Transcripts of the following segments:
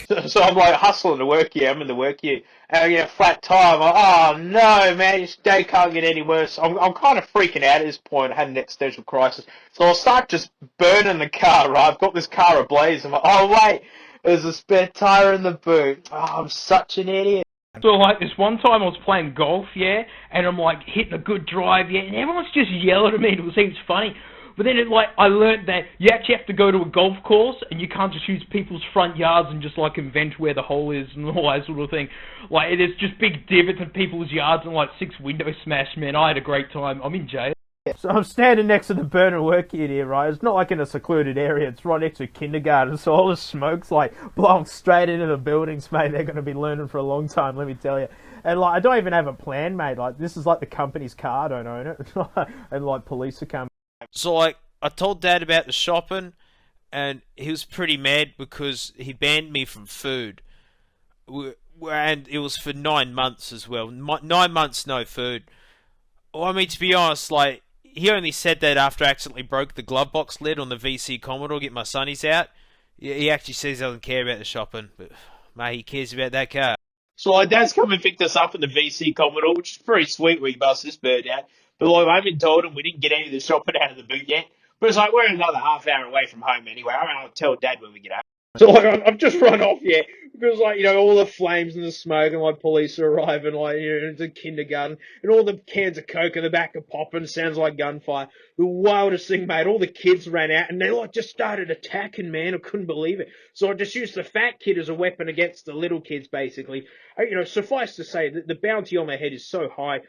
So I'm like hustling to work here. I'm in the work here, and I get a flat tire. I'm like, oh no, man, this day can't get any worse. I'm kind of freaking out at this point. I had an existential crisis, so I start just burning the car. Right, I've got this car ablaze. I'm like, oh wait, there's a spare tire in the boot. Oh, I'm such an idiot. So like this one time I was playing golf, yeah, and I'm like hitting a good drive, yeah, and everyone's just yelling at me and it seems funny. But then I learned that you actually have to go to a golf course and you can't just use people's front yards and just like invent where the hole is and all that sort of thing. Like there's just big divots in people's yards and like 6 windows smashed, man. I had a great time. I'm in jail. So I'm standing next to the burner work kit here, right? It's not like in a secluded area. It's right next to a kindergarten, so all the smoke's like blowing straight into the buildings, mate. They're going to be learning for a long time, let me tell you. And like, I don't even have a plan, mate. Like, this is like the company's car, I don't own it. And like, police are coming. So like, I told Dad about the shopping, and he was pretty mad because he banned me from food. And it was for 9 months as well. 9 months no food. Well, I mean, to be honest, like, he only said that after I accidentally broke the glove box lid on the VC Commodore, get my sunnies out. He actually says he doesn't care about the shopping, but mate, he cares about that car. So like, Dad's come and picked us up in the VC Commodore, which is pretty sweet. We bust this bird out, but like, I haven't told him we didn't get any of the shopping out of the boot yet. But it's like we're another half hour away from home anyway. I'll tell Dad when we get home. So like, I've just run off, yeah, because like, all the flames and the smoke and like police are arriving, like, into kindergarten, and all the cans of Coke in the back are popping. Sounds like gunfire. The wildest thing, mate. All the kids ran out and they like just started attacking, man. I couldn't believe it. So I just used the fat kid as a weapon against the little kids, basically. Suffice to say that the bounty on my head is so high.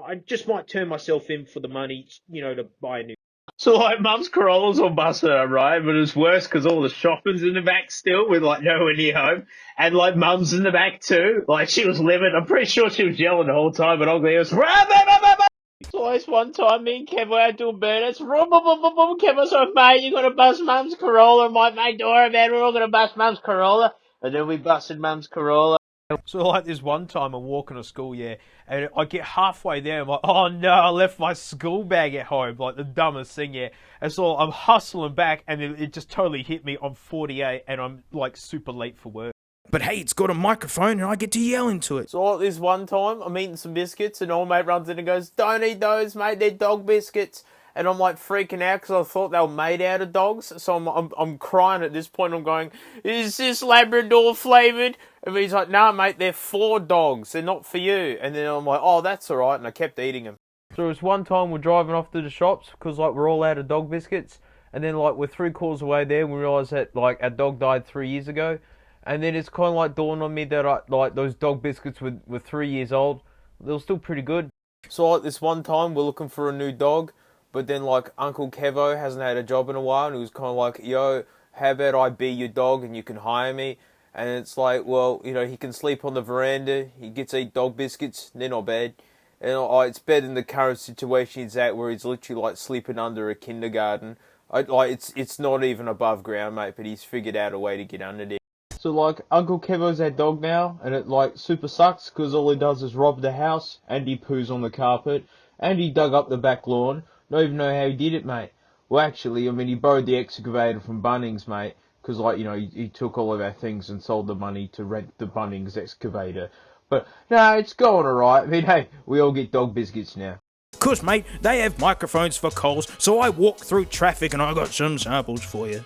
I just might turn myself in for the money, to buy a new. So like, Mum's Corolla's all busted up, right? But it's worse because all the shopping's in the back still, with like nowhere near home, and like Mum's in the back too. Like, she was livid. I'm pretty sure she was yelling the whole time, but Ugly was. So this one time, me and Kev were out doing burnouts. Kev was like, mate, you gotta bust Mum's Corolla. My mate Dora, man, we're all gonna bust Mum's Corolla. And then we busted Mum's Corolla. So like, this one time I'm walking to school, yeah, and I get halfway there, I'm like, oh no, I left my school bag at home, like the dumbest thing, yeah. And so I'm hustling back, and it just totally hit me. I'm 48, and I'm like super late for work. But hey, it's got a microphone and I get to yell into it. So like, this one time, I'm eating some biscuits, and old mate runs in and goes, don't eat those, mate, they're dog biscuits. And I'm like freaking out because I thought they were made out of dogs. So I'm crying at this point. I'm going, is this Labrador flavoured? And he's like, no, mate, they're for dogs. They're not for you. And then I'm like, oh, that's all right. And I kept eating them. So it was one time we're driving off to the shops because like, we're all out of dog biscuits. And then like, we're 3 quarters away there and we realised that like, our dog died 3 years ago. And then it's kind of like dawned on me that like, those dog biscuits were 3 years old. They were still pretty good. So like, this one time we're looking for a new dog. But then, like, Uncle Kevo hasn't had a job in a while, and he was kind of like, yo, how about I be your dog and you can hire me? And it's like, well, he can sleep on the veranda, he gets to eat dog biscuits, they're not bad. And it's better than the current situation he's at, where he's literally, like, sleeping under a kindergarten. It's not even above ground, mate, but he's figured out a way to get under there. So, like, Uncle Kevo's our dog now, and it, like, super sucks, because all he does is rob the house, and he poos on the carpet, and he dug up the back lawn. Don't even know how he did it, mate. Well, actually, I mean, he borrowed the excavator from Bunnings, mate, because, like, he took all of our things and sold the money to rent the Bunnings excavator. But, no, it's going alright. I mean, hey, we all get dog biscuits now. Cause, mate, they have microphones for Coles, so I walk through traffic and I got some samples for you.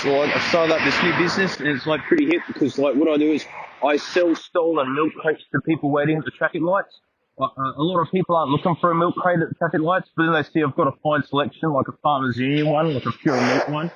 So like, I've started up this new business, and it's like pretty hip because like, what I do is I sell stolen milk crates to people waiting at the traffic lights. A lot of people aren't looking for a milk crate at the traffic lights, but then they see I've got a fine selection, like a Farmers Union one, like a pure milk one,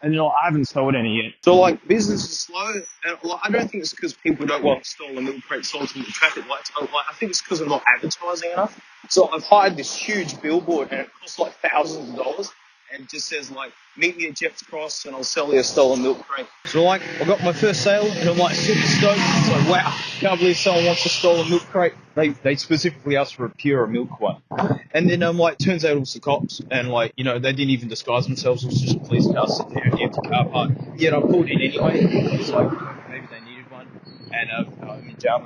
and I haven't sold any yet. So like, business is slow, and like, I don't think it's because people don't want stolen milk crate sold to them at the traffic lights. I think it's because I'm not advertising enough. So I've hired this huge billboard, and it costs like thousands of dollars. And it just says, like, meet me at Jeff's Cross and I'll sell you a stolen milk crate. So, like, I got my first sale and I'm, like, super stoked. It's like, wow, can't believe someone wants a stolen milk crate. They specifically asked for a pure milk one. And then, like, turns out it was the cops. And, like, they didn't even disguise themselves. It was just a police car sitting there in the empty car park. Yet I pulled in anyway. It was like, maybe they needed one. And I'm in jail, mate.